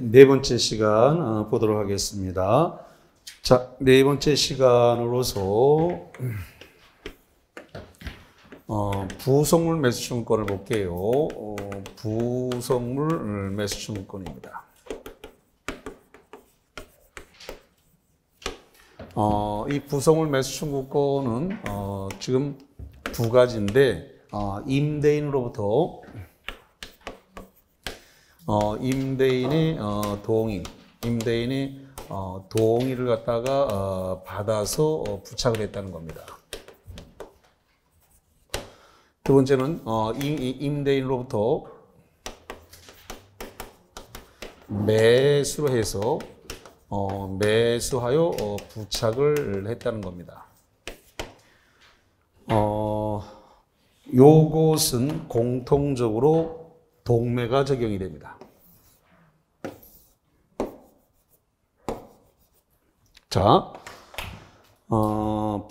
네 번째 시간 보도록 하겠습니다. 자, 네 번째 시간으로서 부속물 매수증권을 볼게요. 부속물 매수증권입니다. 이 부속물 매수증권은 지금 두 가지인데 임대인으로부터 임대인의 동의를 갖다가 받아서 부착을 했다는 겁니다. 두 번째는 임대인으로부터 매수로 해서 매수하여 부착을 했다는 겁니다. 요것은 공통적으로 동매가 적용이 됩니다. 자,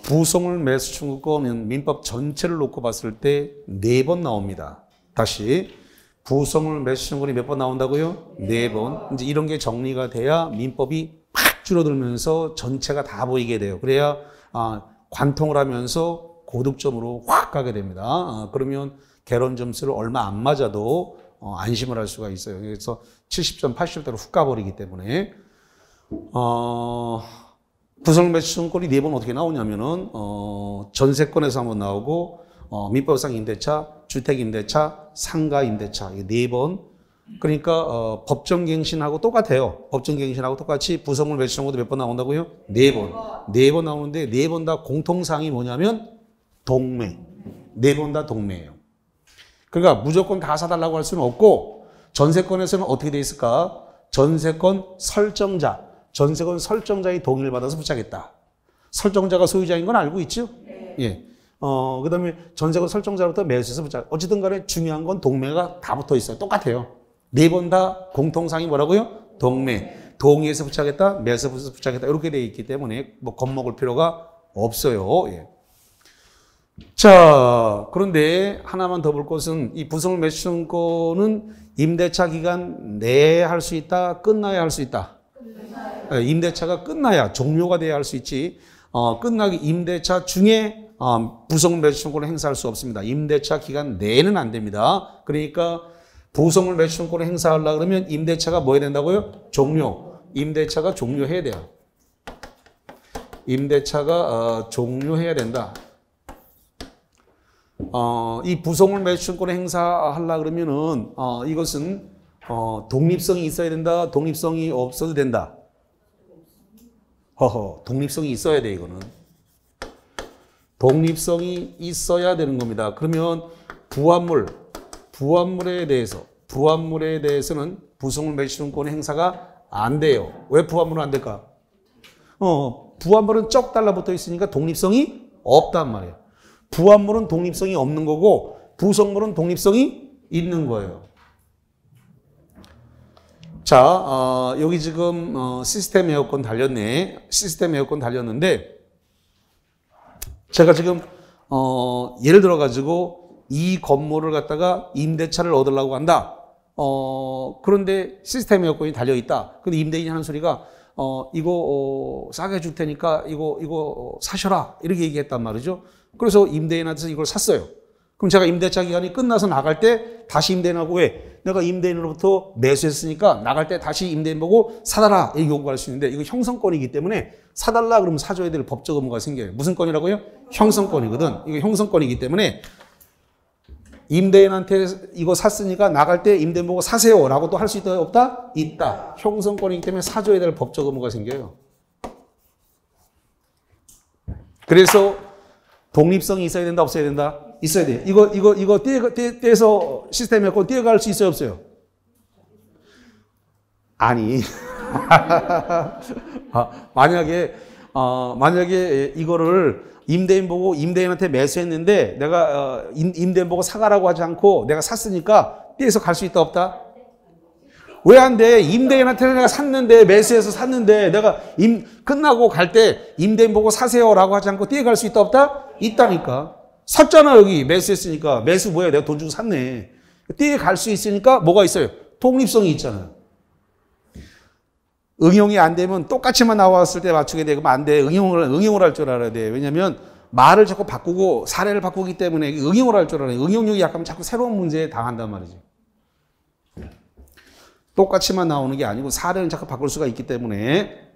부속물 매수청구권은 민법 전체를 놓고 봤을 때 4번 나옵니다. 다시 부속물 매수청구권이 몇 번 나온다고요? 4번. 이제 이런 게 정리가 돼야 민법이 팍 줄어들면서 전체가 다 보이게 돼요. 그래야 관통을 하면서 고득점으로 확 가게 됩니다. 그러면 개론 점수를 얼마 안 맞아도 안심을 할 수가 있어요. 그래서 70점, 80점대로 훅 가버리기 때문에 부속물 매수청구권이 4번 어떻게 나오냐면은 전세권에서 한번 나오고 민법상 임대차, 주택임대차, 상가임대차 이 4번. 그러니까 법정갱신하고 똑같아요. 법정갱신하고 똑같이 부속물 매수청구도 몇 번 나온다고요? 4번. 4번 나오는데 4번 다 공통사항이 뭐냐면 동매. 4번 다 동매예요. 그러니까 무조건 다 사달라고 할 수는 없고 전세권에서는 어떻게 돼 있을까? 전세권 설정자의 동의를 받아서 부착했다. 설정자가 소유자인 건 알고 있죠? 네. 예. 그 다음에 전세권 설정자로부터 매수해서 부착. 어쨌든 간에 중요한 건 동매가 다 붙어 있어요. 똑같아요. 4번 다 공통상이 뭐라고요? 동매. 동의해서 부착했다, 매수해서 부착했다. 이렇게 되어 있기 때문에 뭐 겁먹을 필요가 없어요. 예. 자, 그런데 하나만 더 볼 것은 이 부속물 매수청구권은 임대차 기간 내에 할 수 있다, 끝나야 할 수 있다. 임대차가 끝나야 종료가 돼야 할 수 있지. 끝나기 임대차 중에 부속물 매수청구권을 행사할 수 없습니다. 임대차 기간 내에는 안 됩니다. 그러니까 부속물 매수청구권을 행사하려고 그러면 임대차가 뭐 해야 된다고요? 임대차가 종료해야 돼요. 임대차가 종료해야 된다. 이 부속물 매수청구권을 행사하려고 그러면은 이것은 독립성이 있어야 된다. 독립성이 없어도 된다. 독립성이 있어야 돼, 이거는. 독립성이 있어야 되는 겁니다. 그러면 부합물에 대해서는 부속물 매수청구권 행사가 안 돼요. 왜 부합물은 안 될까? 부합물은 쩍 달라붙어 있으니까 독립성이 없단 말이에요. 부합물은 독립성이 없는 거고 부속물은 독립성이 있는 거예요. 자, 여기 지금 시스템 에어컨 달렸네. 시스템 에어컨 달렸는데 제가 지금 예를 들어 가지고 이 건물을 갖다가 임대차를 얻으려고 한다. 그런데 시스템 에어컨이 달려 있다. 근데 임대인이 하는 소리가 이거 싸게 줄 테니까 이거 사셔라. 이렇게 얘기했단 말이죠. 그래서 임대인한테서 이걸 샀어요. 그럼 제가 임대차 기간이 끝나서 나갈 때 다시 임대인하고 왜? 내가 임대인으로부터 매수했으니까 나갈 때 다시 임대인 보고 사달라 이렇게 요구할 수 있는데 이거 형성권이기 때문에 사달라 그러면 사줘야 될 법적 의무가 생겨요. 무슨 권이라고요? 형성권이거든. 이거 형성권이기 때문에 임대인한테 이거 샀으니까 나갈 때 임대인 보고 사세요 라고 또 할 수 있다 없다? 있다. 형성권이기 때문에 사줘야 될 법적 의무가 생겨요. 그래서 독립성이 있어야 된다 없어야 된다? 있어야 돼. 이거 떼서 시스템 에어컨 떼어갈 수 있어요 없어요? 아니. 만약에 이거를 임대인 보고 임대인한테 매수했는데 내가 임대인 보고 사가라고 하지 않고 내가 샀으니까 떼서 갈 수 있다 없다? 왜 안 돼? 임대인한테 내가 샀는데 매수해서 샀는데 내가 끝나고 갈 때 임대인 보고 사세요라고 하지 않고 떼어 갈 수 있다 없다? 있다니까. 샀잖아 여기 매수했으니까. 매수 뭐야? 내가 돈 주고 샀네. 떼어 갈 수 있으니까 뭐가 있어요? 독립성이 있잖아요. 응용이 안 되면 똑같이만 나왔을 때 맞추게 되면 안 돼. 응용을 할 줄 알아야 돼. 왜냐면 말을 자꾸 바꾸고 사례를 바꾸기 때문에 응용을 할 줄 알아야 돼. 응용력이 약하면 자꾸 새로운 문제에 당한단 말이지. 똑같이만 나오는 게 아니고 사례는 자꾸 바꿀 수가 있기 때문에.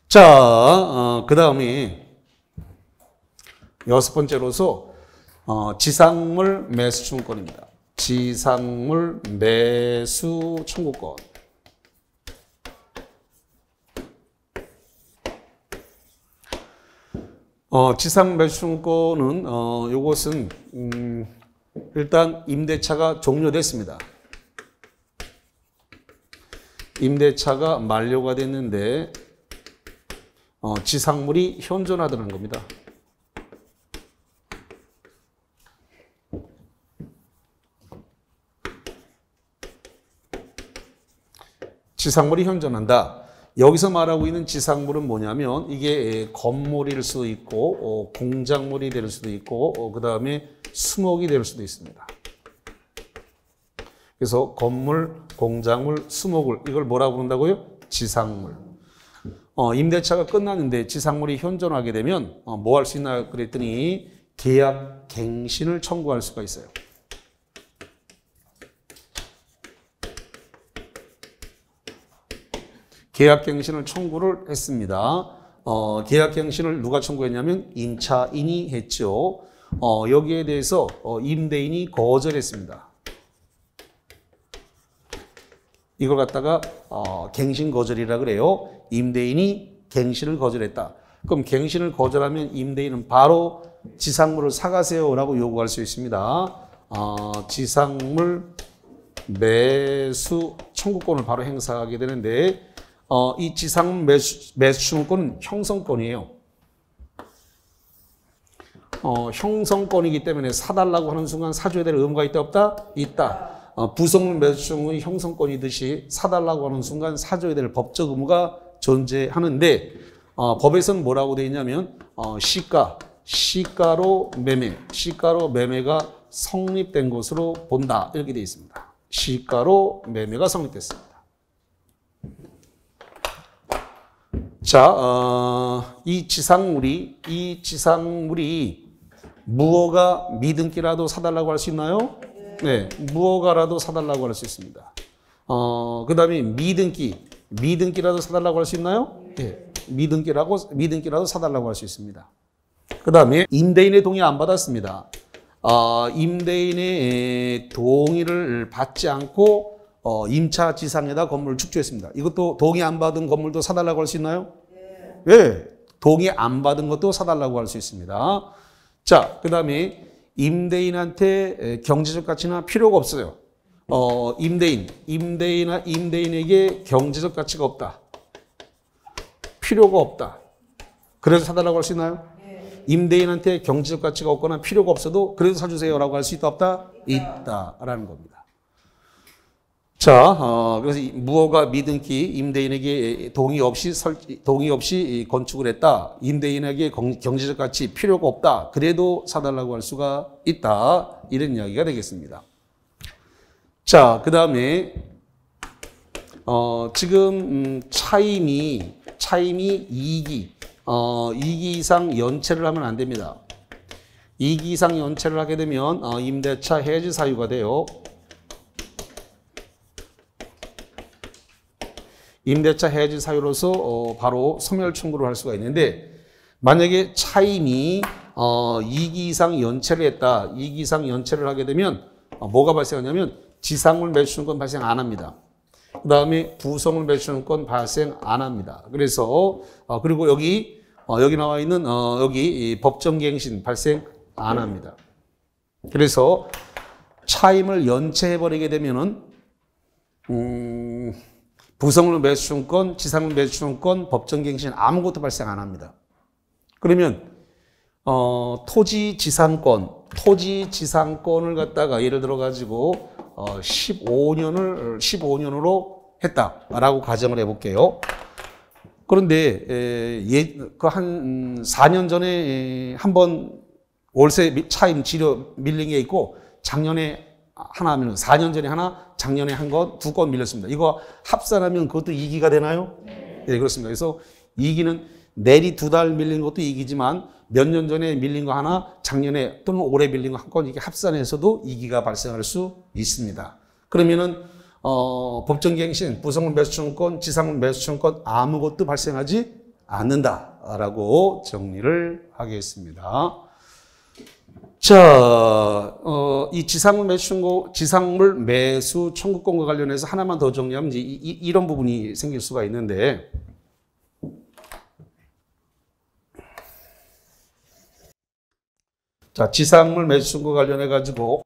자, 그 다음에 6번째로서 지상물 매수 청구권입니다. 지상물 매수 청구권. 지상 매수 청구권은 요것은 일단 임대차가 종료됐습니다. 임대차가 만료가 됐는데 지상물이 현존하다는 겁니다. 지상물이 현존한다. 여기서 말하고 있는 지상물은 뭐냐면 이게 건물일 수도 있고 공작물이 될 수도 있고 그 다음에 수목이 될 수도 있습니다. 그래서 건물, 공작물, 수목을 이걸 뭐라고 부른다고요? 지상물. 임대차가 끝났는데 지상물이 현존하게 되면 뭐 할 수 있나 그랬더니 계약 갱신을 청구할 수가 있어요. 계약갱신을 청구를 했습니다. 계약갱신을 누가 청구했냐면 임차인이 했죠. 여기에 대해서 임대인이 거절했습니다. 이걸 갖다가 갱신 거절이라 그래요. 임대인이 갱신을 거절했다. 그럼 갱신을 거절하면 임대인은 바로 지상물을 사가세요라고 요구할 수 있습니다. 지상물 매수 청구권을 바로 행사하게 되는데 이 지상물 매수 청구권은 형성권이에요. 형성권이기 때문에 사달라고 하는 순간 사줘야 될 의무가 있다 없다? 있다. 부속물 매수 청구권이 형성권이듯이 사달라고 하는 순간 사줘야 될 법적 의무가 존재하는데 법에서는 뭐라고 되어 있냐면 시가로 매매가 성립된 것으로 본다 이렇게 되어 있습니다. 시가로 매매가 성립됐습니다. 자, 이 지상물이 무허가 미등기라도 사달라고 할 수 있나요? 네, 무허가라도 사달라고 할 수 있습니다. 그 다음에 미등기라도 사달라고 할 수 있나요? 네, 미등기라도 사달라고 할 수 있습니다. 그 다음에 임대인의 동의 안 받았습니다. 임대인의 동의를 받지 않고 임차 지상에다 건물을 축조했습니다. 이것도 동의 안 받은 건물도 사달라고 할 수 있나요? 네, 동의 안 받은 것도 사달라고 할 수 있습니다. 자, 그 다음에 임대인한테 경제적 가치나 필요가 없어요. 임대인에게 경제적 가치가 없다. 필요가 없다. 그래서 사달라고 할 수 있나요? 임대인한테 경제적 가치가 없거나 필요가 없어도 그래도 사주세요라고 할 수 있다 없다? 있다라는 겁니다. 자, 그래서 무허가 미등기 임대인에게 동의 없이 건축을 했다. 임대인에게 경제적 가치 필요가 없다. 그래도 사달라고 할 수가 있다. 이런 이야기가 되겠습니다. 자, 그 다음에 지금 차임이 2기 이상 연체를 하면 안 됩니다. 2기 이상 연체를 하게 되면 임대차 해지 사유가 돼요. 임대차 해지 사유로서 바로 소멸 청구를 할 수가 있는데 만약에 차임이 2기 이상 연체를 했다. 2기 이상 연체를 하게 되면 뭐가 발생하냐면 지상물 매수청구권 발생 안 합니다. 그 다음에 부속물 매수청구권 발생 안 합니다. 그래서 그리고 여기 나와 있는 여기 법정갱신 발생 안 합니다. 그래서 차임을 연체해버리게 되면은 부속물 매수청구권, 지상물 매수청구권, 법정갱신 아무것도 발생 안 합니다. 그러면 토지 지상권을 갖다가 예를 들어 가지고 15년으로 했다라고 가정을 해볼게요. 그런데 그 한 4년 전에 한번 월세 차임 지료 밀린 게 있고 작년에 하나 하면 4년 전에 하나, 작년에 한 건 2건 밀렸습니다. 이거 합산하면 그것도 이기가 되나요? 네, 그렇습니다. 그래서 이기는 내리 2달 밀린 것도 이기지만 몇 년 전에 밀린 거 하나, 작년에 또는 올해 밀린 거 한 건 이게 합산해서도 이기가 발생할 수 있습니다. 그러면은 법정갱신, 부성물 매수청구권, 지상물 매수청구권 아무것도 발생하지 않는다라고 정리를 하겠습니다. 자, 이 지상물 매수 청구권과 관련해서 하나만 더 정리하면 이제 이런 부분이 생길 수가 있는데, 자, 지상물 매수 청구과 관련해 가지고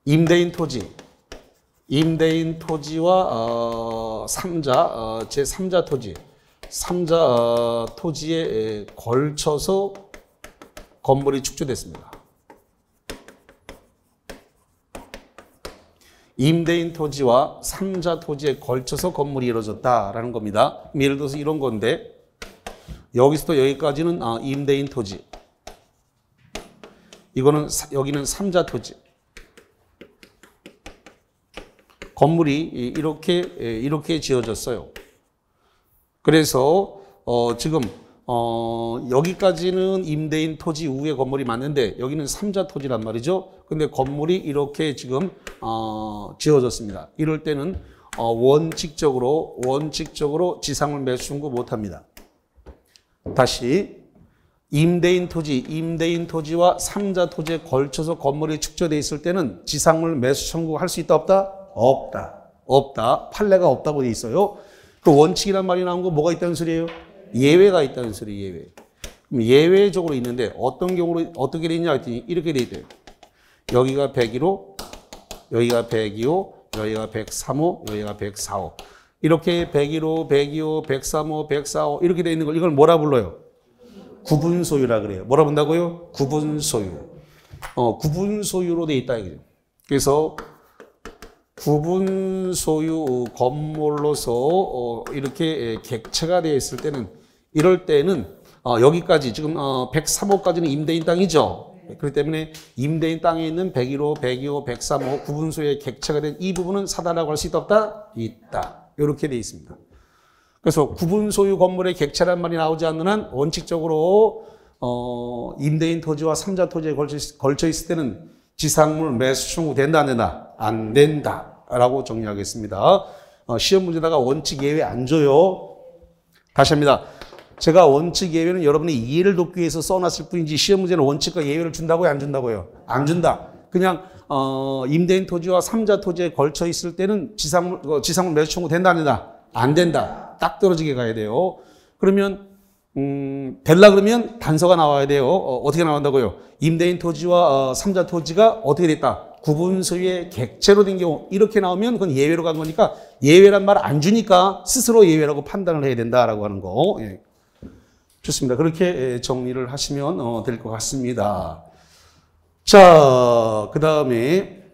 임대인 토지와 제3자 토지, 3자 토지에 걸쳐서 건물이 축조됐습니다. 임대인 토지와 3자 토지에 걸쳐서 건물이 이루어졌다라는 겁니다. 예를 들어서 이런 건데, 여기서부터 여기까지는 임대인 토지, 여기는 3자 토지. 건물이 이렇게 지어졌어요. 그래서 지금 여기까지는 임대인 토지 우회 건물이 맞는데 여기는 3자 토지란 말이죠. 근데 건물이 이렇게 지금 지어졌습니다. 이럴 때는 원칙적으로 지상물 매수 청구 못 합니다. 다시 임대인 토지와 3자 토지에 걸쳐서 건물이 축조돼 있을 때는 지상물 매수 청구할 수 있다 없다? 없다. 판례가 없다고 돼 있어요. 그 원칙이란 말이 나온 거 뭐가 있다는 소리예요? 예외가 있다는 소리, 예외. 그럼 예외적으로 있는데 어떤 경우로 어떻게 돼 있냐 했더니 이렇게 돼 있대요. 여기가 101호, 여기가 102호, 여기가 103호, 여기가 104호. 이렇게 101호, 102호, 103호, 104호 이렇게 돼 있는 걸 이걸 뭐라 불러요? 구분 소유라 그래요. 뭐라 본다고요? 구분 소유. 구분 소유로 돼 있다 이거죠. 그래서 구분 소유 건물로서 이렇게 객체가 되어 있을 때는, 이럴 때는 여기까지 지금 103호까지는 임대인 땅이죠. 그렇기 때문에 임대인 땅에 있는 101호, 102호, 103호 구분 소유의 객체가 된 이 부분은 사다라고 할 수 있다 없다? 있다. 이렇게 되어 있습니다. 그래서 구분 소유 건물의 객체란 말이 나오지 않는 한 원칙적으로 임대인 토지와 3자 토지에 걸쳐 있을 때는 지상물 매수 청구 된다 안 된다? 안 된다라고 정리하겠습니다. 시험 문제다가 원칙 예외 안 줘요. 다시 합니다. 제가 원칙 예외는 여러분의 이해를 돕기 위해서 써놨을 뿐이지 시험 문제는 원칙과 예외를 준다고요? 안 준다고요? 안 준다. 그냥 임대인 토지와 3자 토지에 걸쳐 있을 때는 지상물 매수 청구 된다 안 된다? 안 된다. 딱 떨어지게 가야 돼요. 그러면 될라 그러면 단서가 나와야 돼요. 어떻게 나온다고요? 임대인 토지와 3자 토지가 어떻게 됐다? 구분 소유의 객체로 된 경우 이렇게 나오면 그건 예외로 간 거니까 예외란 말 안 주니까 스스로 예외라고 판단을 해야 된다라고 하는 거. 예. 좋습니다. 그렇게 정리를 하시면 될 것 같습니다. 자, 그 다음에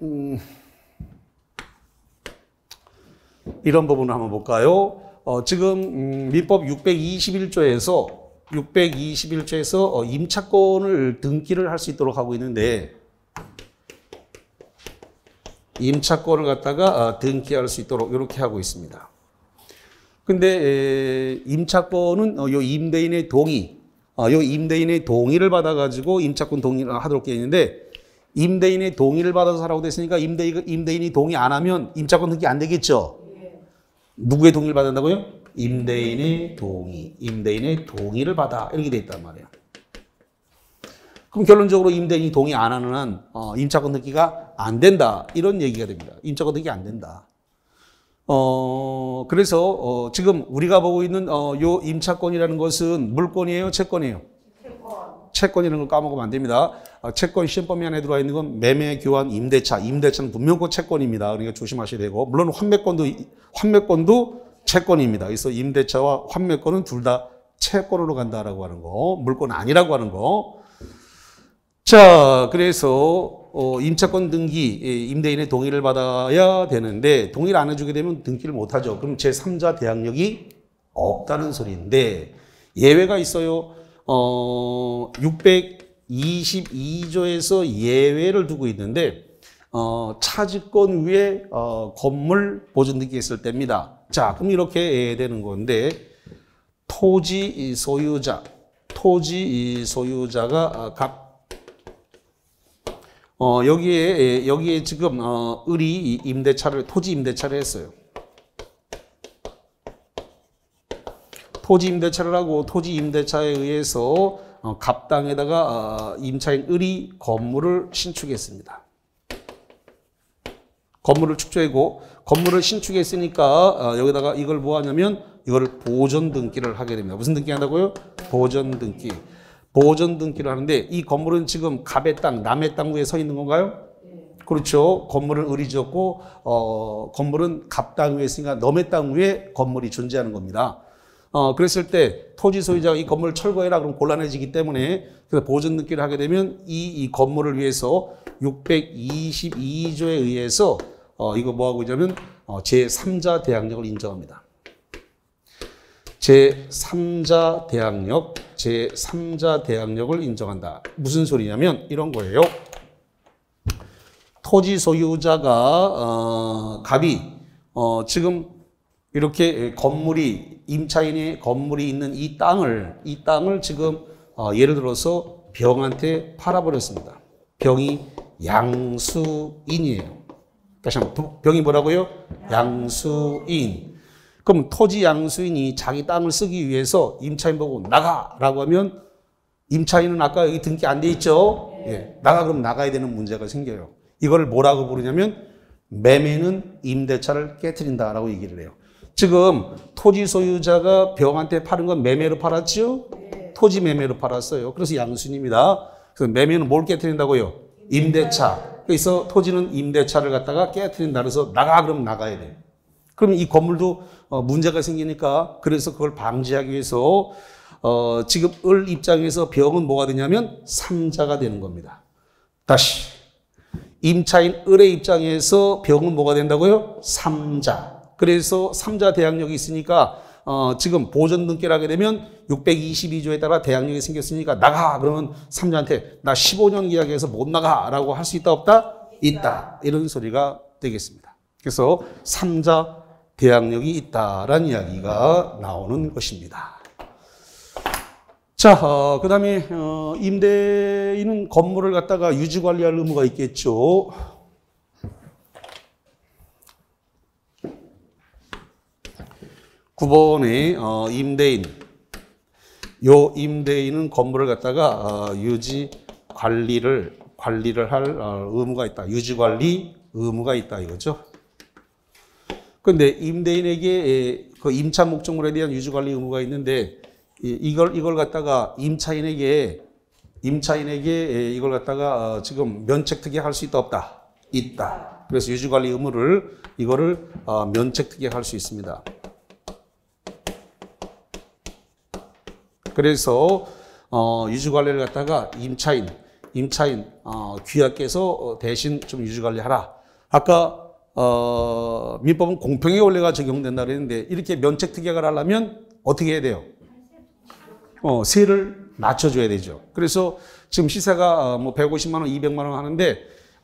이런 부분을 한번 볼까요? 지금 민법 621조에서 임차권을 등기를 할 수 있도록 하고 있는데, 임차권을 갖다가 등기할 수 있도록 이렇게 하고 있습니다. 근데 임차권은 요 임대인의 동의를 받아가지고 임차권 동의를 하도록 되어 있는데, 임대인의 동의를 받아서 하라고 됐으니까 임대인이 동의 안 하면 임차권 등기 안 되겠죠? 누구의 동의를 받는다고요? 임대인의 동의를 받아. 이렇게 돼 있단 말이에요. 그럼 결론적으로 임대인이 동의 안 하는 한 임차권 등기가 안 된다. 이런 얘기가 됩니다. 임차권 등기 안 된다. 그래서 지금 우리가 보고 있는 요 임차권이라는 것은 물권이에요? 채권이에요? 채권이라는 걸 까먹으면 안 됩니다. 채권 시험범위 안에 들어와 있는 건 매매, 교환, 임대차. 임대차는 분명코 채권입니다. 그러니까 조심하셔야 되고, 물론 환매권도 채권입니다. 그래서 임대차와 환매권은 둘 다 채권으로 간다라고 하는 거, 물권 아니라고 하는 거. 자, 그래서 임차권 등기, 임대인의 동의를 받아야 되는데 동의를 안 해주게 되면 등기를 못 하죠. 그럼 제3자 대항력이 없다는 소리인데 예외가 있어요. 622조에서 예외를 두고 있는데 차지권 위에 건물 보존등기 있을 때입니다. 자, 그럼 이렇게 되는 건데 토지 소유자가 여기에 지금 을이 토지 임대차를 했어요. 토지 임대차를 하고 토지 임대차에 의해서 갑당에다가 임차인 을이 건물을 신축했습니다. 건물을 축조하고 건물을 신축했으니까 여기다가 이걸 뭐 하냐면 이거를 보존 등기를 하게 됩니다. 무슨 등기 한다고요? 보존 등기. 보존 등기를 하는데 이 건물은 지금 갑의 땅, 남의 땅 위에 서 있는 건가요? 그렇죠. 건물은 을이 지었고 건물은 갑 땅 위에 있으니까 남의 땅 위에 건물이 존재하는 겁니다. 그랬을 때 토지 소유자가 이 건물을 철거해라 그러면 곤란해지기 때문에 그래서 보존 등기를 하게 되면 이 건물을 위해서 622조에 의해서 이거 뭐 하고 있냐면 제3자 대항력을 인정합니다. 제3자 대항력을 인정한다. 무슨 소리냐면 이런 거예요. 토지 소유자가 갑이 지금 이렇게 임차인의 건물이 있는 이 땅을 지금 예를 들어서 병한테 팔아버렸습니다. 병이 양수인이에요. 다시 한번 병이 뭐라고요? 양수인. 그럼 토지 양수인이 자기 땅을 쓰기 위해서 임차인 보고 나가라고 하면 임차인은 아까 여기 등기 안 돼 있죠? 예, 그럼 나가야 되는 문제가 생겨요. 이걸 뭐라고 부르냐면 매매는 임대차를 깨트린다라고 얘기를 해요. 지금 토지 소유자가 병한테 파는 건 매매로 팔았죠? 토지 매매로 팔았어요. 그래서 양수인입니다. 그래서 매매는 뭘 깨트린다고요? 임대차. 그래서 토지는 임대차를 갖다가 깨트린다. 그래서 그럼 나가야 돼요. 그러면 이 건물도 문제가 생기니까 그래서 그걸 방지하기 위해서 지금 을 입장에서 병은 뭐가 되냐면 3자가 되는 겁니다. 다시 임차인 을의 입장에서 병은 뭐가 된다고요? 3자. 그래서 3자 대항력이 있으니까 지금 보존 등기를 하게 되면 622조에 따라 대항력이 생겼으니까 나가 그러면 3자한테 나 15년 계약해서 못 나가라고 할 수 있다 없다? 있다. 이런 소리가 되겠습니다. 그래서 3자 대항력이 있다라는 이야기가 나오는 것입니다. 자, 그 다음에 임대인은 건물을 갖다가 유지관리할 의무가 있겠죠. (9번에) 임대인은 건물을 갖다가 유지 관리를 할 의무가 있다. 유지관리 의무가 있다 이거죠. 그런데 임대인에게 그 임차 목적물에 대한 유지관리 의무가 있는데 이걸 갖다가 임차인에게 이걸 갖다가 지금 면책특약할 수 있다 없다? 있다. 그래서 유지관리 의무를 이거를 면책특약할 수 있습니다. 그래서 유지관리를 갖다가 임차인 귀하께서 대신 좀 유지관리하라. 아까 민법은 공평의 원리가 적용된다 그랬는데 이렇게 면책특약을 하려면 어떻게 해야 돼요? 세를 낮춰줘야 되죠. 그래서 지금 시세가 뭐 150만 원, 200만 원 하는데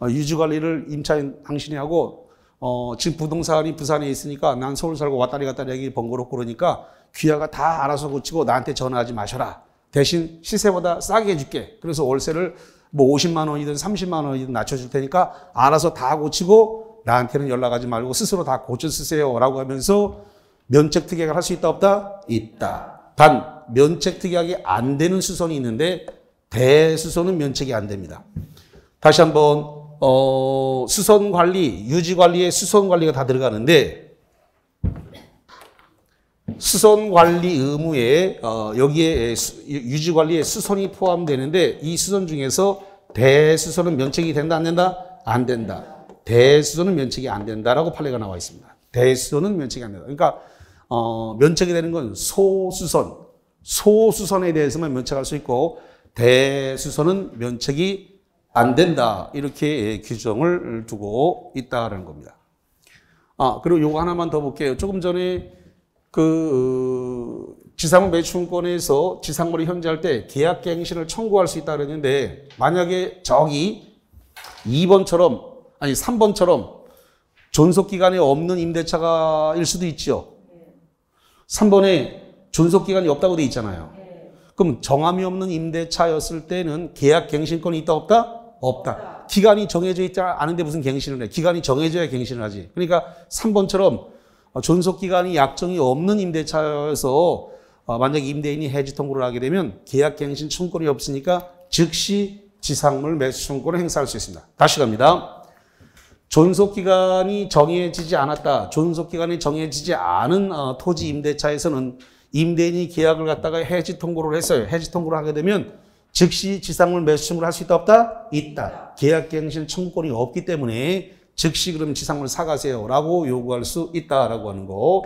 유지관리를 임차인 당신이 하고 지금 부동산이 부산에 있으니까 난 서울 살고 왔다리 갔다리 하기 번거롭고 그러니까 귀하가 다 알아서 고치고 나한테 전화하지 마셔라. 대신 시세보다 싸게 해줄게. 그래서 월세를 뭐 50만 원이든 30만 원이든 낮춰줄 테니까 알아서 다 고치고 나한테는 연락하지 말고 스스로 다 고쳐 쓰세요 라고 하면서 면책특약을 할 수 있다 없다? 있다. 단 면책특약이 안 되는 수선이 있는데 대수선은 면책이 안 됩니다. 다시 한번 수선관리, 유지관리에 수선관리가 다 들어가는데 수선관리 의무에 여기에 유지관리에 수선이 포함되는데 이 수선 중에서 대수선은 면책이 된다 안 된다? 안 된다. 대수선은 면책이 안 된다라고 판례가 나와 있습니다. 대수선은 면책이 안 된다. 그러니까 면책이 되는 건 소수선에 대해서만 면책할 수 있고 대수선은 면책이 안 된다. 이렇게 규정을 두고 있다라는 겁니다. 그리고 요거 하나만 더 볼게요. 조금 전에 지상물 매수권에서 지상물을 현재할 때 계약갱신을 청구할 수 있다 그랬는데 만약에 저기 2번처럼 아니 3번처럼 존속기간이 없는 임대차가일 수도 있죠. 3번에 존속기간이 없다고 돼 있잖아요. 그럼 정함이 없는 임대차였을 때는 계약갱신권이 있다 없다? 없다. 기간이 정해져 있지 않은데 무슨 갱신을 해. 기간이 정해져야 갱신을 하지. 그러니까 3번처럼 존속기간이 약정이 없는 임대차여서 만약에 임대인이 해지 통보를 하게 되면 계약갱신 청구권이 없으니까 즉시 지상물 매수 청구권을 행사할 수 있습니다. 다시 갑니다. 존속기간이 정해지지 않았다. 존속기간이 정해지지 않은 토지 임대차에서는 임대인이 계약을 갖다가 해지 통보를 했어요. 해지 통보를 하게 되면 즉시 지상물 매수 청구를 할 수 있다 없다? 있다. 계약갱신 청구권이 없기 때문에 즉시 그럼 지상물 사가세요 라고 요구할 수 있다라고 하는 거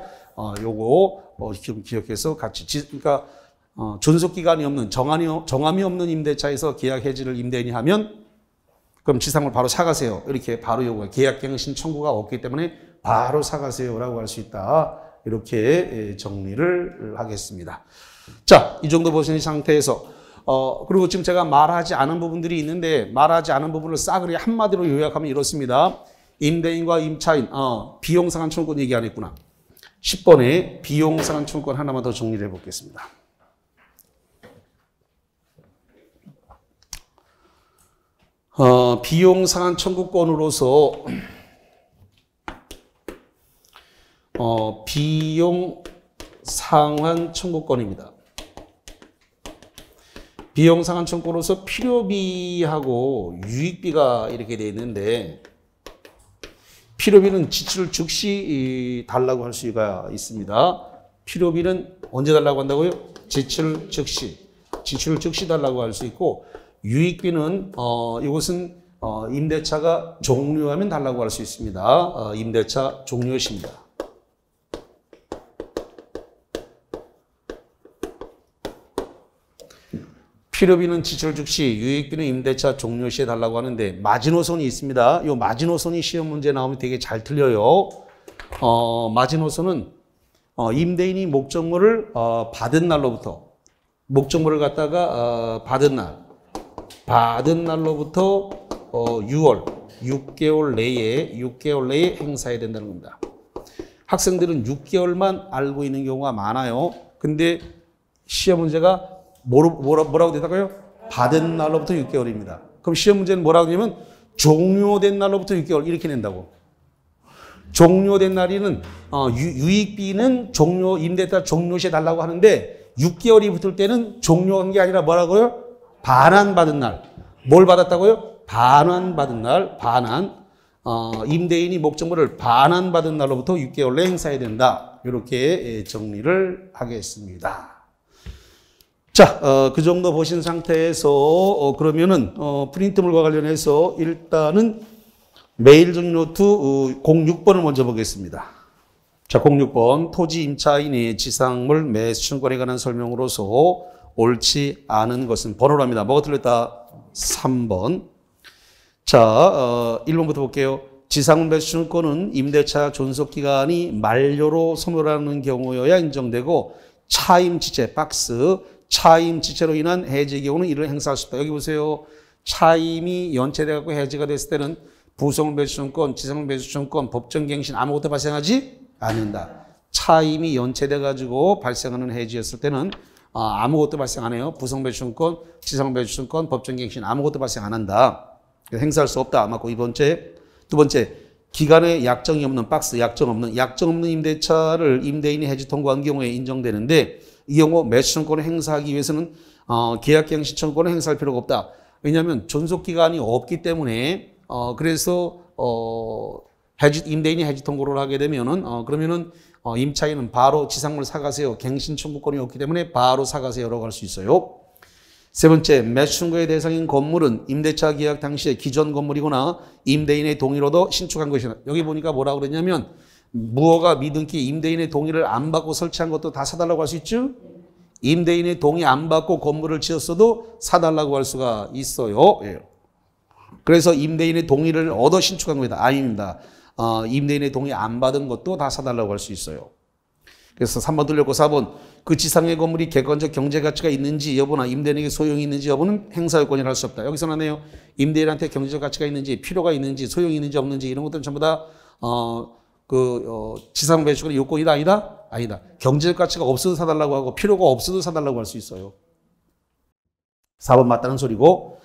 요거 좀 기억해서 같이 그러니까 존속기간이 없는 정함이 없는 임대차에서 계약 해지를 임대인이 하면 그럼 지상물 바로 사가세요. 이렇게 바로 요구가 계약갱신 청구가 없기 때문에 바로 사가세요라고 할 수 있다. 이렇게 정리를 하겠습니다. 자, 이 정도 보신 상태에서 그리고 지금 제가 말하지 않은 부분들이 있는데 말하지 않은 부분을 싸그리 한마디로 요약하면 이렇습니다. 임대인과 임차인 비용상한 청구권 얘기 안 했구나. 10번에 비용상한 청구권 하나만 더 정리를 해보겠습니다. 비용상한 청구권으로서 비용상한 청구권입니다. 비용상한 청구권으로서 필요비하고 유익비가 이렇게 되어 있는데 필요비는 지출을 즉시 달라고 할 수가 있습니다. 필요비는 언제 달라고 한다고요? 지출 즉시. 지출을 즉시 달라고 할 수 있고 유익비는 이것은 임대차가 종료하면 달라고 할 수 있습니다. 임대차 종료 시입니다. 필요비는 지출 즉시, 유익비는 임대차 종료 시에 달라고 하는데 마지노선이 있습니다. 이 마지노선이 시험 문제 나오면 되게 잘 틀려요. 마지노선은 임대인이 목적물을 받은 날로부터 목적물을 갖다가 받은 날로부터 6개월 내에 행사해야 된다는 겁니다. 학생들은 6개월만 알고 있는 경우가 많아요. 근데 시험 문제가 뭐라고 되다가요? 받은 날로부터 6개월입니다. 그럼 시험 문제는 뭐라고 하냐면 종료된 날로부터 6개월 이렇게 낸다고. 종료된 날에는 유익비는 임대차 종료 시에 달라고 하는데 6개월이 붙을 때는 종료한 게 아니라 뭐라고요? 반환받은 날. 뭘 받았다고요? 반환받은 날. 임대인이 목적물을 반환받은 날로부터 6개월 내에 행사해야 된다. 이렇게 정리를 하겠습니다. 자, 그 정도 보신 상태에서 그러면은 프린트물과 관련해서 일단은 메일 정리 노트 06번을 먼저 보겠습니다. 자, 06번 토지 임차인이 지상물 매수 청구권에 관한 설명으로서 옳지 않은 것은 번호랍니다. 뭐가 틀렸다? 3번. 자, 1번부터 볼게요. 지상물 매수 청구권은 임대차 존속기간이 만료로 소멸하는 경우여야 인정되고 차임 지체 박스 차임 지체로 인한 해지의 경우는 이를 행사할 수 있다. 여기 보세요. 차임이 연체돼갖고 해지가 됐을 때는 부속물 매수청구권, 지상물 매수청구권, 법정갱신 아무것도 발생하지 않는다. 차임이 연체돼가지고 발생하는 해지였을 때는 아무것도 발생 안 해요. 부속물 매수청구권, 지상물 매수청구권, 법정갱신 아무것도 발생 안 한다. 행사할 수 없다. 맞고 두 번째, 기간에 약정이 없는 박스, 약정 없는 임대차를 임대인이 해지 통보한 경우에 인정되는데 이 경우 매수청구권을 행사하기 위해서는 계약갱신 청구권을 행사할 필요가 없다. 왜냐하면 존속기간이 없기 때문에 그래서 임대인이 해지 통보를 하게 되면은 그러면은 임차인은 바로 지상물 사가세요. 갱신 청구권이 없기 때문에 바로 사가세요라고 할 수 있어요. 세 번째, 매수 청구의 대상인 건물은 임대차 계약 당시에 기존 건물이거나 임대인의 동의로도 신축한 것이다. 여기 보니까 뭐라고 그랬냐면 무허가 미등기 임대인의 동의를 안 받고 설치한 것도 다 사달라고 할 수 있죠? 임대인의 동의 안 받고 건물을 지었어도 사달라고 할 수가 있어요. 예. 그래서 임대인의 동의를 얻어 신축한 겁니다. 아닙니다. 임대인의 동의 안 받은 것도 다 사달라고 할 수 있어요. 그래서 3번 틀렸고 4번 그 지상의 건물이 객관적 경제 가치가 있는지 여부나 임대인에게 소용이 있는지 여부는 행사요건이라 할 수 없다. 여기서 나네요. 임대인한테 경제적 가치가 있는지 필요가 있는지 소용이 있는지 없는지 이런 것들은 전부 다 지상 매수권의 요건이다 아니다? 아니다. 경제적 가치가 없어도 사달라고 하고 필요가 없어도 사달라고 할 수 있어요. 4번 맞다는 소리고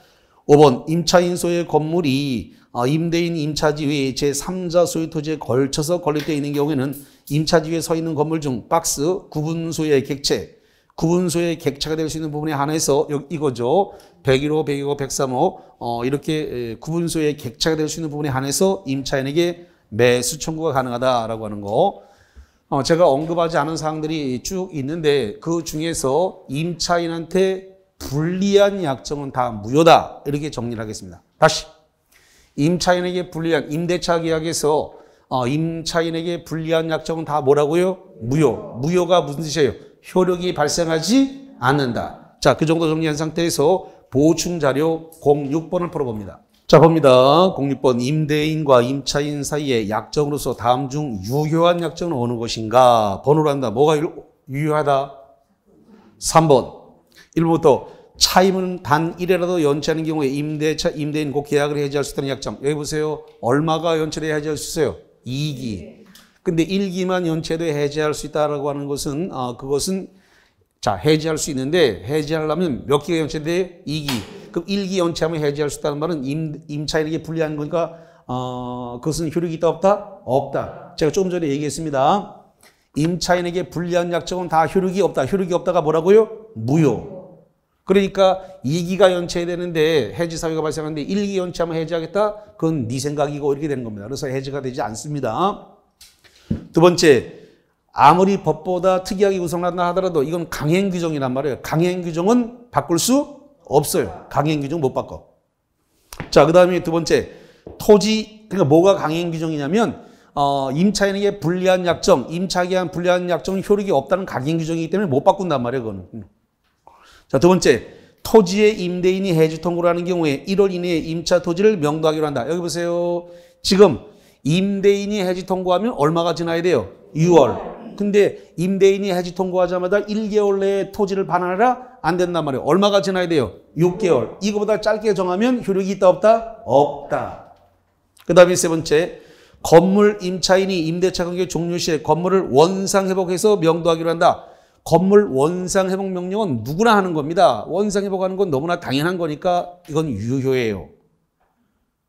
5번 임차인 소유의 건물이 임대인 임차지 외에 제3자 소유 토지에 걸쳐서 건립되어 있는 경우에는 임차지 위에 서 있는 건물 중 박스 구분 소유의 객체, 구분 소유의 객체가 될 수 있는 부분에 한해서 이거죠. 101호, 102호, 103호 이렇게 구분 소유의 객체가 될 수 있는 부분에 한해서 임차인에게 매수 청구가 가능하다라고 하는 거. 제가 언급하지 않은 사항들이 쭉 있는데 그 중에서 임차인한테 불리한 약정은 다 무효다. 이렇게 정리를 하겠습니다. 다시. 임차인에게 불리한 임대차 계약에서 임차인에게 불리한 약정은 다 뭐라고요? 무효. 무효가 무슨 뜻이에요? 효력이 발생하지 않는다. 자, 그 정도 정리한 상태에서 보충 자료 06번을 풀어봅니다. 자, 봅니다. 06번 임대인과 임차인 사이의 약정으로서 다음 중 유효한 약정은 어느 것인가? 번호로 한다. 뭐가 유효하다? 3번. 1번부터 차임은 단 1회라도 연체하는 경우에 임대인 곧 계약을 해지할 수 있다는 약정. 여기 보세요. 얼마가 연체돼야 해지할 수 있어요? 2기. 근데 1기만 연체도 해지할 수 있다라고 하는 것은 그것은 자, 해지할 수 있는데 해지하려면 몇 기가 연체돼? 2기. 그럼 1기 연체하면 해지할 수 있다는 말은 임차인에게 불리한 거니까 그것은 효력이 있다 없다? 없다. 제가 조금 전에 얘기했습니다. 임차인에게 불리한 약정은 다 효력이 없다. 효력이 없다가 뭐라고요? 무효. 그러니까 2기가 연체되는데 해지 사유가 발생하는데 1기 연체하면 해지하겠다? 그건 네 생각이고 이렇게 되는 겁니다. 그래서 해지가 되지 않습니다. 두 번째, 아무리 법보다 특이하게 구성한다 하더라도 이건 강행 규정이란 말이에요. 강행 규정은 바꿀 수 없어요. 강행 규정 못 바꿔. 자, 그 다음에 두 번째, 토지, 그러니까 뭐가 강행 규정이냐면 임차인에게 불리한 약정, 임차인에게 한 불리한 약정은 효력이 없다는 강행 규정이기 때문에 못 바꾼단 말이에요. 그거는. 자, 두 번째, 토지의 임대인이 해지 통고를 하는 경우에 1월 이내에 임차 토지를 명도하기로 한다. 여기 보세요. 지금 임대인이 해지 통고하면 얼마가 지나야 돼요? 6월. 근데 임대인이 해지 통고하자마자 1개월 내에 토지를 반환하라? 안 된단 말이에요. 얼마가 지나야 돼요? 6개월. 이거보다 짧게 정하면 효력이 있다 없다? 없다. 그 다음에 세 번째, 건물 임차인이 임대차 관계 종료 시에 건물을 원상회복해서 명도하기로 한다. 건물 원상회복 명령은 누구나 하는 겁니다. 원상회복하는 건 너무나 당연한 거니까 이건 유효해요.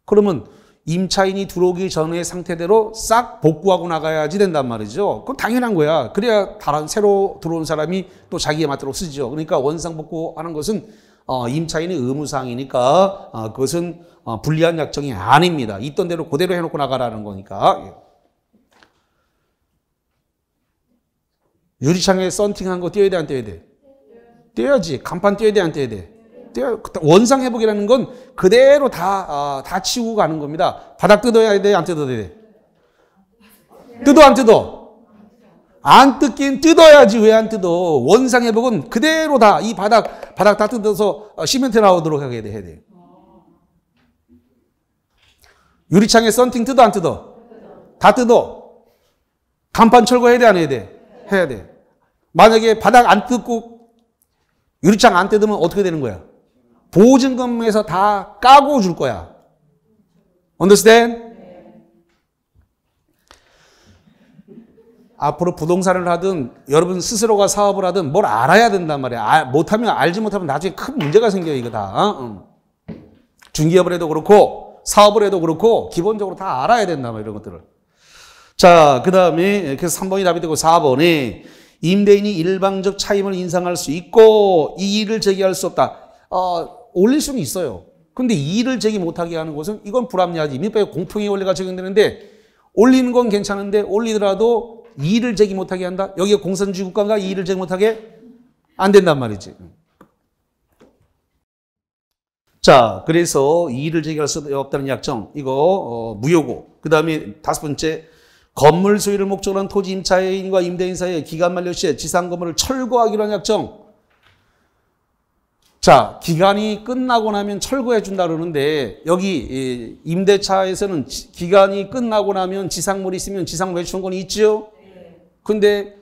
그러면 임차인이 들어오기 전의 상태대로 싹 복구하고 나가야지 된단 말이죠. 그건 당연한 거야. 그래야 다른 새로 들어온 사람이 또 자기에 맞도록 쓰죠. 그러니까 원상복구하는 것은 임차인의 의무사항이니까 그것은 불리한 약정이 아닙니다. 있던 대로 그대로 해놓고 나가라는 거니까. 유리창에 썬팅한 거 떼어야 돼, 안 떼어야 돼? 떼어야지. 간판 떼어야 돼, 안 떼어야 돼? 원상 회복이라는 건 그대로 다 치우고 가는 겁니다. 바닥 뜯어야 돼, 안 뜯어야 돼? 뜯어, 안 뜯어? 안 뜯긴 뜯어야지. 왜 안 뜯어? 원상 회복은 그대로 다 이 바닥 다 뜯어서 시멘트 나오도록 해야 돼. 유리창에 썬팅 뜯어, 안 뜯어? 다 뜯어. 간판 철거해야 돼, 안 해야 돼? 해야 돼. 만약에 바닥 안 뜯고 유리창 안 뜯으면 어떻게 되는 거야? 보증금에서 다 까고 줄 거야. Understand? 앞으로 부동산을 하든 여러분 스스로가 사업을 하든 뭘 알아야 된단 말이야. 알지 못하면 나중에 큰 문제가 생겨 이거 다. 중개업을 해도 그렇고 사업을 해도 그렇고 기본적으로 다 알아야 된단 말이야. 이런 것들을. 자, 그 다음에 그래서 3번이 답이 되고 4번에 임대인이 일방적 차임을 인상할 수 있고 이의를 제기할 수 없다. 올릴 수는 있어요. 근데 이의를 제기 못하게 하는 것은 이건 불합리하지. 민법에 공평의 원리가 적용되는데 올리는 건 괜찮은데 올리더라도 이의를 제기 못하게 한다. 여기에 공산주의 국가인가 이의를 제기 못하게 안 된단 말이지. 자, 그래서 이의를 제기할 수 없다는 약정 이거 무효고. 그 다음에 다섯 번째, 건물 소유를 목적으로 한 토지 임차인과 임대인 사이에 기간 만료 시에 지상 건물을 철거하기로 한 약정. 자, 기간이 끝나고 나면 철거해 준다 그러는데 여기 임대차에서는 기간이 끝나고 나면 지상물이 있으면 지상 매수권이 있죠. 근데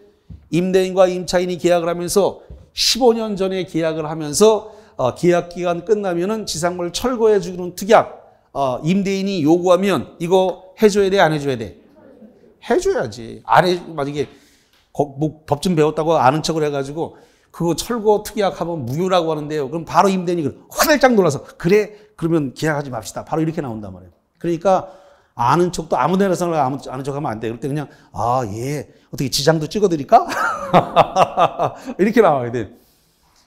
임대인과 임차인이 계약을 하면서 15년 전에 계약을 하면서 계약 기간 끝나면은 지상물 철거해 주는 특약 임대인이 요구하면 이거 해줘야 돼, 안 해줘야 돼? 해줘야지. 만약에 뭐 법 좀 배웠다고 아는 척을 해가지고 그거 철거 특약하면 무효라고 하는데요. 그럼 바로 임대인이 화들짝 놀라서 그래? 그러면 계약하지 맙시다. 바로 이렇게 나온단 말이에요. 그러니까 아는 척도 아무 데나 서나 아는 척하면 안 돼. 그럴 때 그냥 예. 어떻게 지장도 찍어드릴까? 이렇게 나와야 돼.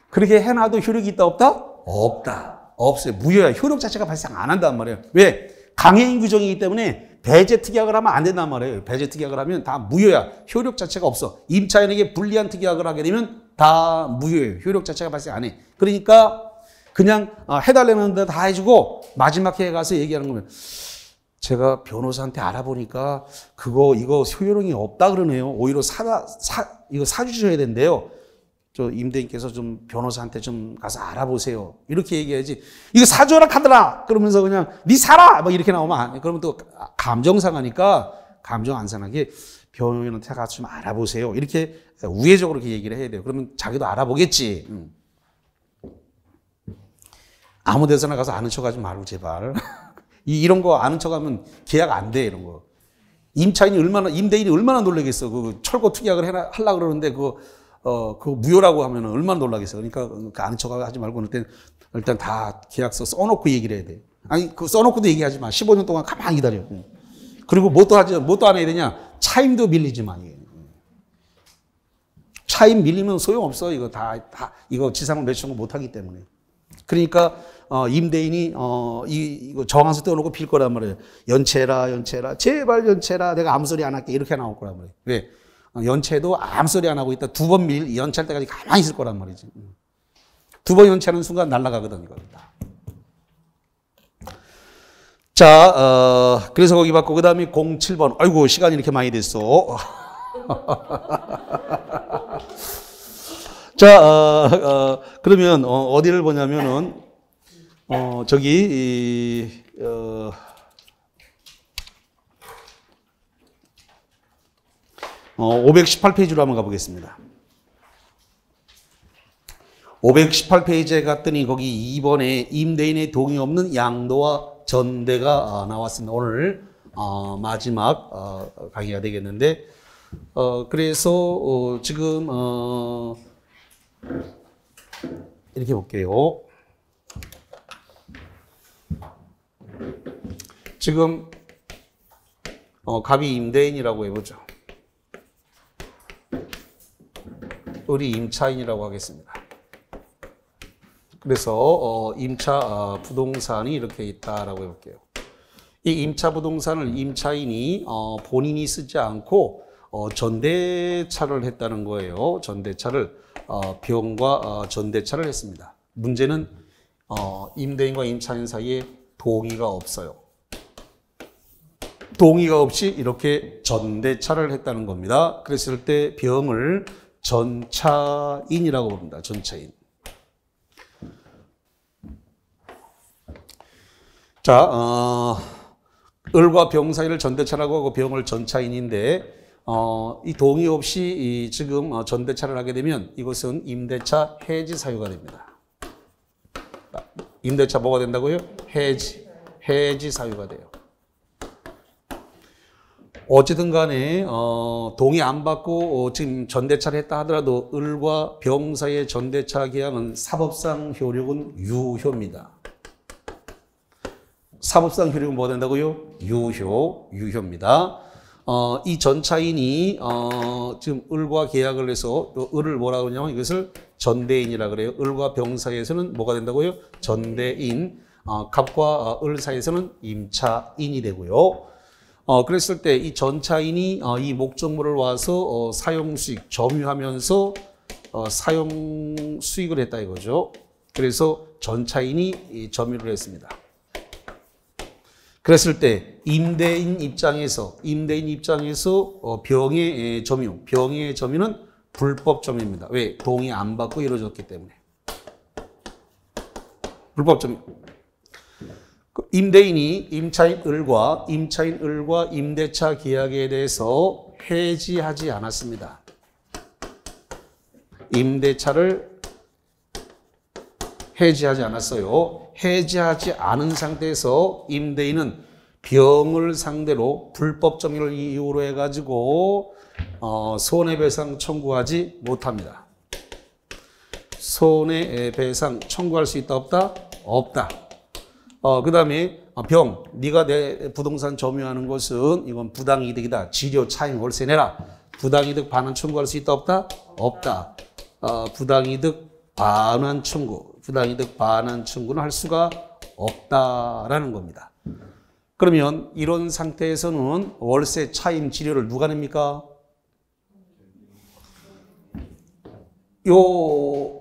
그렇게 해놔도 효력이 있다 없다? 없다. 없어요. 무효야. 효력 자체가 발생 안 한단 말이에요. 왜? 강행 규정이기 때문에 배제 특약을 하면 안 된단 말이에요. 배제 특약을 하면 다 무효야. 효력 자체가 없어. 임차인에게 불리한 특약을 하게 되면 다 무효예요. 효력 자체가 발생 안 해. 그러니까 그냥 해달라는 데 다 해주고 마지막 해에 가서 얘기하는 거면 제가 변호사한테 알아보니까 이거 효력이 없다 그러네요. 오히려 이거 사주셔야 된대요. 저 임대인께서 좀 변호사한테 좀 가서 알아보세요. 이렇게 얘기해야지. 이거 사줘라 카더라. 그러면서 그냥 네 사라 막 이렇게 나오면 안 돼. 그러면 또 감정 상하니까 감정 안 상하게 변호인한테 가서 좀 알아보세요. 이렇게 우회적으로 이렇게 얘기를 해야 돼요. 그러면 자기도 알아보겠지. 아무 데서나 가서 아는 척하지 말고 제발. 이런 거 아는 척하면 계약 안 돼. 이런 거. 임대인이 얼마나 놀라겠어. 그 철거 특약을 하려고 그러는데 그거 무효라고 하면 얼마나 놀라겠어. 그러니까 아는 척하고 하지 말고 일단 다 계약서 써놓고 얘기를 해야 돼. 아니, 써놓고도 얘기하지 마. 15년 동안 가만히 기다려. 그리고 뭣도 안 해야 되냐? 차임도 밀리지 마. 차임 밀리면 소용없어. 이거 지상을 매칭을 못 하기 때문에. 그러니까, 임대인이, 이거 정황서 떼어놓고 빌 거란 말이에요. 연체라. 제발 연체라. 내가 아무 소리 안 할게. 이렇게 나올 거란 말이에요. 왜? 연체도 아무 소리 안 하고 있다. 2번 연체할 때까지 가만히 있을 거란 말이지. 2번 연체하는 순간 날아가거든, 이거. 자, 그래서 거기 받고, 그 다음에 07번. 아이고, 시간이 이렇게 많이 됐어. 자, 그러면, 어디를 보냐면은, 518페이지로 한번 가보겠습니다. 518페이지에 갔더니 거기 2번에 임대인의 동의 없는 양도와 전대가 나왔습니다. 오늘 마지막 강의가 되겠는데 그래서 지금 이렇게 볼게요. 지금 갑이 임대인이라고 해보죠. 을이 임차인이라고 하겠습니다. 그래서 임차 부동산이 이렇게 있다라고 해볼게요. 이 임차 부동산을 임차인이 본인이 쓰지 않고 전대차를 했다는 거예요. 전대차를 병과 전대차를 했습니다. 문제는 임대인과 임차인 사이에 동의가 없어요. 동의가 없이 이렇게 전대차를 했다는 겁니다. 그랬을 때 병을 전차인이라고 봅니다. 전차인. 자, 을과 병 사이를 전대차라고 하고 병을 전차인인데 이 동의 없이 지금 전대차를 하게 되면 이것은 임대차 해지 사유가 됩니다. 임대차 뭐가 된다고요? 해지 사유가 돼요. 어쨌든 간에 동의 안 받고 지금 전대차를 했다 하더라도 을과 병 사이의 전대차 계약은 사법상 효력은 유효입니다. 사법상 효력은 뭐가 된다고요? 유효입니다. 이 전차인이 지금 을과 계약을 해서 을을 뭐라고 하냐면 이것을 전대인이라 그래요. 을과 병 사이에서는 뭐가 된다고요? 전대인. 갑과 을 사이에서는 임차인이 되고요. 그랬을 때 이 전차인이 이 목적물을 와서 사용수익 점유하면서 사용수익을 했다 이거죠. 그래서 전차인이 점유를 했습니다. 그랬을 때 임대인 입장에서 병의 점유는 불법 점유입니다. 왜? 동의 안 받고 이루어졌기 때문에. 불법 점유. 임대인이 임차인 을과 임대차 계약에 대해서 해지하지 않았습니다. 임대차를 해지하지 않았어요. 해지하지 않은 상태에서 임대인은 병을 상대로 불법 점유를 이유로 해가지고 손해배상 청구하지 못합니다. 손해배상 청구할 수 있다 없다? 없다. 그 다음에 병, 네가 내 부동산 점유하는 것은 이건 부당이득이다. 지료, 차임, 월세 내라. 부당이득 반환 청구할 수 있다 없다? 없다. 부당이득 반환 청구, 부당이득 반환 청구는 할 수가 없다라는 겁니다. 그러면 이런 상태에서는 월세 차임 지료를 누가 냅니까?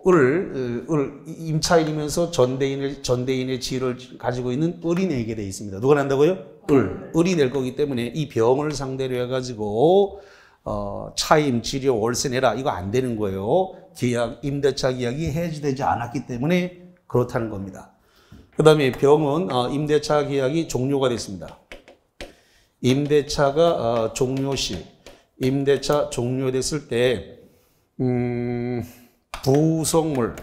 을 임차인이면서 전대인의 지위를 가지고 있는 을이 내게 되어 있습니다. 누가 낸다고요? 을이 낼 거기 때문에 이 병을 상대로 해가지고 차임, 지료, 월세 내라 이거 안 되는 거예요. 계약, 임대차 계약이 해지되지 않았기 때문에 그렇다는 겁니다. 그 다음에 병은 임대차 계약이 종료가 됐습니다. 임대차가 종료시, 임대차 종료됐을 때 부속물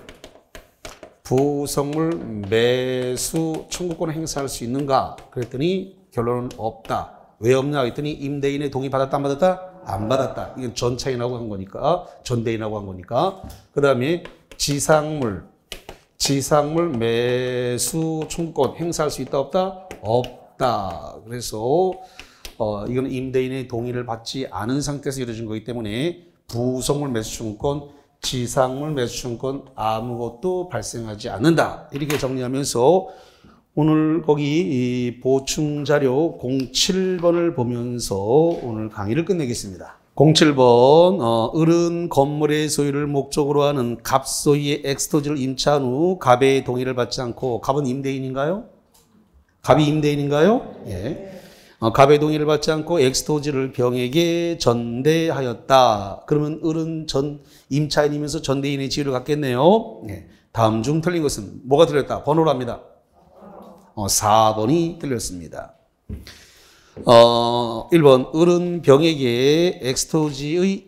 매수 청구권을 행사할 수 있는가? 그랬더니 결론은 없다. 왜 없냐? 했더니 임대인의 동의 받았다 안 받았다? 안 받았다. 이건 전차인하고 한 거니까, 전대인하고 한 거니까. 그 다음에 지상물 매수 청구권 행사할 수 있다 없다? 없다. 그래서 이건 임대인의 동의를 받지 않은 상태에서 이루어진 거기 때문에 부속물 매수 청구권, 지상물 매수 청구권 아무것도 발생하지 않는다. 이렇게 정리하면서 오늘 거기 보충 자료 07번을 보면서 오늘 강의를 끝내겠습니다. 07번 을은 건물의 소유를 목적으로 하는 갑 소유의 엑스토지를 임차한 후 갑의 동의를 받지 않고 갑은 임대인인가요? 갑이 임대인인가요? 예. 갑의 동의를 받지 않고 엑스토지를 병에게 전대하였다. 그러면 을은 임차인이면서 전대인의 지위를 갖겠네요. 예. 다음 중 틀린 것은 뭐가 틀렸다? 번호로 합니다. 4번이 틀렸습니다. 1번 을은 병에게 엑스토지의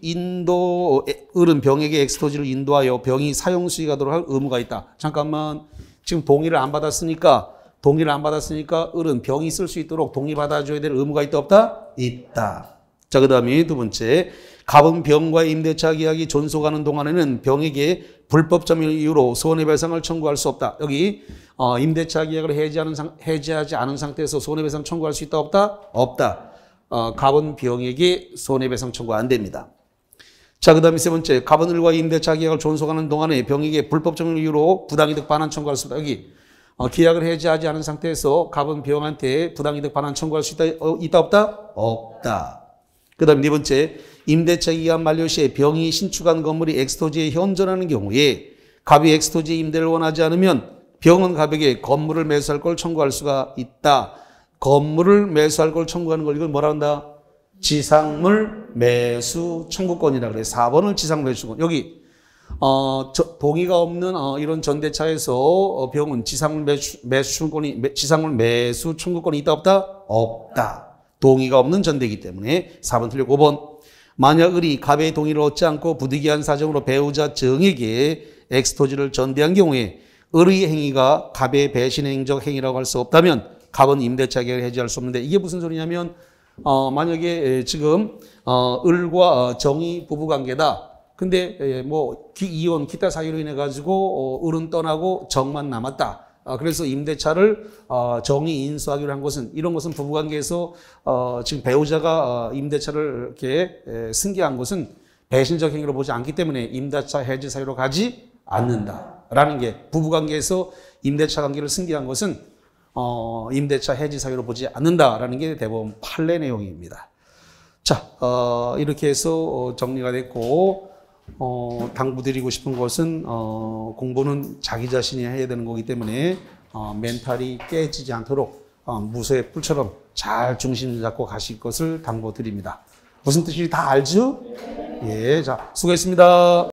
을은 병에게 엑스토지를 인도하여 병이 사용 수익하도록 할 의무가 있다. 잠깐만, 지금 동의를 안 받았으니까 을은 병이 쓸 수 있도록 동의 받아줘야 될 의무가 있다 없다? 있다. 자, 그 다음에 두 번째, 갑은 병과의 임대차 계약이 존속하는 동안에는 병에게 불법 점유 이유로 손해배상을 청구할 수 없다. 여기 임대차 계약을 해지하지 않은 상태에서 손해배상 청구할 수 있다 없다? 없다. 갑은 병에게 손해배상 청구 안 됩니다. 자, 그 다음에 세 번째, 갑은 을과의 임대차 계약을 존속하는 동안에 병에게 불법 점유 이유로 부당이득 반환 청구할 수 있다. 여기 계약을 해지하지 않은 상태에서 갑은 병한테 부당이득 반환 청구할 수 있다 없다? 없다. 그 다음에 네 번째, 임대차 기간 만료 시에 병이 신축한 건물이 엑스토지에 현존하는 경우에 갑이 엑스토지 임대를 원하지 않으면 병은 갑에게 건물을 매수할 걸 청구할 수가 있다. 건물을 매수할 걸 청구하는 걸 이걸 뭐라 한다? 지상물 매수 청구권이라 그래. 4번을 지상물 매수 청구권. 여기 동의가 없는 이런 전대차에서 병은 지상물 매수 청구권이 있다 없다? 없다. 동의가 없는 전대이기 때문에 4번 틀리고 5번. 만약 을이 갑의 동의를 얻지 않고 부득이한 사정으로 배우자 정에게 엑스토지를 전대한 경우에 을의 행위가 갑의 배신행적 행위라고 할 수 없다면 갑은 임대차 계약을 해지할 수 없는데, 이게 무슨 소리냐면 만약에 지금 을과 정이 부부관계다. 근데 뭐 이혼 기타 사유로 인해 가지고 을은 떠나고 정만 남았다. 그래서 임대차를 정이 인수하기로 한 것은, 이런 것은 부부관계에서 지금 배우자가 임대차를 이렇게 승계한 것은 배신적 행위로 보지 않기 때문에 임대차 해지 사유로 가지 않는다라는 게, 부부관계에서 임대차 관계를 승계한 것은 임대차 해지 사유로 보지 않는다라는 게 대법원 판례 내용입니다. 자, 이렇게 해서 정리가 됐고, 당부드리고 싶은 것은 공부는 자기 자신이 해야 되는 거기 때문에 멘탈이 깨지지 않도록 무쇠 뿔처럼 잘 중심 잡고 가실 것을 당부드립니다. 무슨 뜻인지 다 알죠? 예, 자, 수고했습니다.